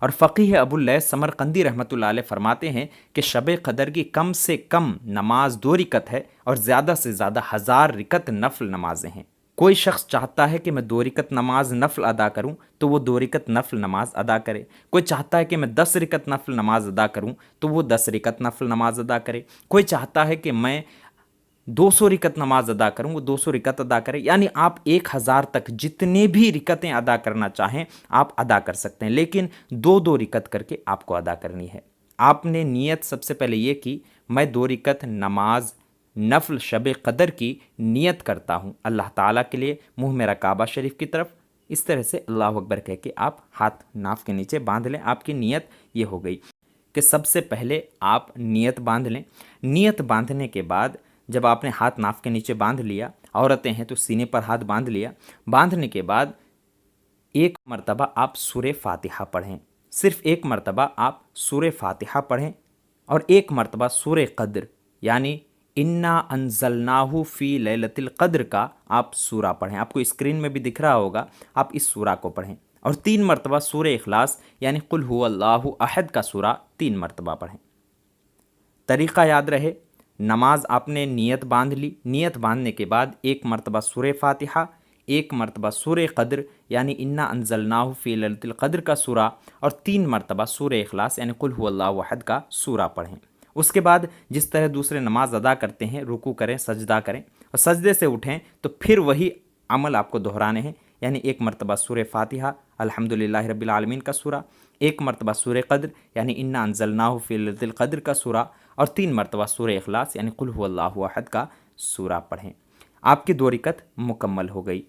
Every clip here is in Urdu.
اور فقیہ ابواللیث سمرقندی رحمۃ اللہ علیہ فرماتے ہیں کہ شب قدر کی کم سے کم نماز 2 رکعت ہے اور زیادہ سے زیادہ 1000 رکعت نفل نمازیں ہیں۔ کوئی شخص چاہتا ہے کہ میں 2 رکعت نماز نفل ادا کروں تو وہ 2 رکعت نفل نماز ادا کرے، کوئی چاہتا ہے کہ میں 10 رکعت نفل نماز ادا کروں تو وہ 10 رکعت نفل نماز ادا کرے، کوئی چاہتا ہے کہ میں 200 رکعت نماز ادا کروں وہ 200 رکعت ادا کرے، یعنی آپ 1000 تک جتنے بھی رکعتیں ادا کرنا چاہیں آپ ادا کر سکتے ہیں، لیکن 2 رکعت کر کے آپ کو ادا کرنی ہے۔ آپ نے نیت سب سے پہلے یہ کی میں 2 رکعت نماز نفل شب قدر کی نیت کرتا ہوں اللہ تعالیٰ کے لیے، منہ میرا کعبہ شریف کی طرف، اس طرح سے اللہ اکبر کہہ کے آپ ہاتھ ناف کے نیچے باندھ لیں۔ آپ کی نیت یہ ہو گئی کہ سب سے پہلے آپ نیت باندھ لیں۔ نیت باندھنے کے بعد جب آپ نے ہاتھ ناف کے نیچے باندھ لیا، عورتیں ہیں تو سینے پر ہاتھ باندھ لیا، باندھنے کے بعد ایک مرتبہ آپ سورہ فاتحہ پڑھیں، صرف ایک مرتبہ آپ سورہ فاتحہ پڑھیں اور ایک مرتبہ سورہ قدر یعنی انا انزلناہ فی لیلۃ القدر کا آپ سورہ پڑھیں، آپ کو اسکرین میں بھی دکھ رہا ہوگا، آپ اس سورہ کو پڑھیں، اور 3 مرتبہ سورہ اخلاص یعنی قل هو اللہ احد کا سورہ 3 مرتبہ پڑھیں۔ طریقہ یاد رہے، نماز آپ نے نیت باندھ لی، نیت باندھنے کے بعد ایک مرتبہ سورہ فاتحہ، ایک مرتبہ سورہ قدر یعنی انا انزلناہ فی لیلۃ القدر کا سورہ، اور 3 مرتبہ سورہ اخلاص یعنی قل هو اللہ احد کا سورہ پڑھیں۔ اس کے بعد جس طرح دوسرے نماز ادا کرتے ہیں، رکوع کریں، سجدہ کریں اور سجدے سے اٹھیں تو پھر وہی عمل آپ کو دہرانے ہیں، یعنی ایک مرتبہ سورہ فاتحہ الحمدللہ رب العالمین کا سورہ، ایک مرتبہ سورہ قدر یعنی انا انزلناہ فی لیلۃ القدر کا سورہ، اور 3 مرتبہ سورہ اخلاص یعنی قل هو اللہ احد کا سورہ پڑھیں۔ آپ کی 2 رکعت مکمل ہو گئی۔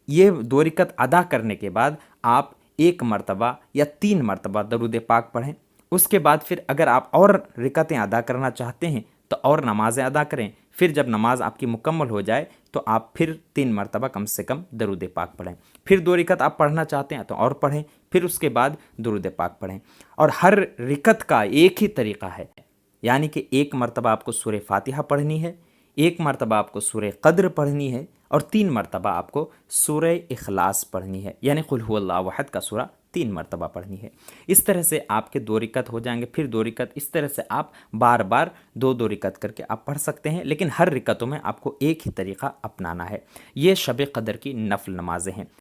یہ 2 رکعت ادا کرنے کے بعد آپ ایک مرتبہ یا 3 مرتبہ درود پاک پڑھیں۔ اس کے بعد پھر اگر آپ اور رکعتیں ادا کرنا چاہتے ہیں تو اور نمازیں ادا کریں، پھر جب نماز آپ کی مکمل ہو جائے تو آپ پھر 3 مرتبہ کم سے کم درود پاک پڑھیں، پھر 2 رکعت آپ پڑھنا چاہتے ہیں تو اور پڑھیں، پھر اس کے بعد درود پاک پڑھیں، اور ہر رکعت کا ایک ہی طریقہ ہے، یعنی کہ ایک مرتبہ آپ کو سورہ فاتحہ پڑھنی ہے، ایک مرتبہ آپ کو سورہ قدر پڑھنی ہے، اور 3 مرتبہ آپ کو سورہ اخلاص پڑھنی ہے، یعنی قل هو اللہ احد کا سورہ 3 مرتبہ پڑھنی ہے۔ اس طرح سے آپ کے 2 رکعت ہو جائیں گے، پھر 2 رکعت، اس طرح سے آپ بار بار 2 رکعت کر کے آپ پڑھ سکتے ہیں، لیکن ہر رکعتوں میں آپ کو ایک ہی طریقہ اپنانا ہے۔ یہ شب قدر کی نفل نمازیں ہیں۔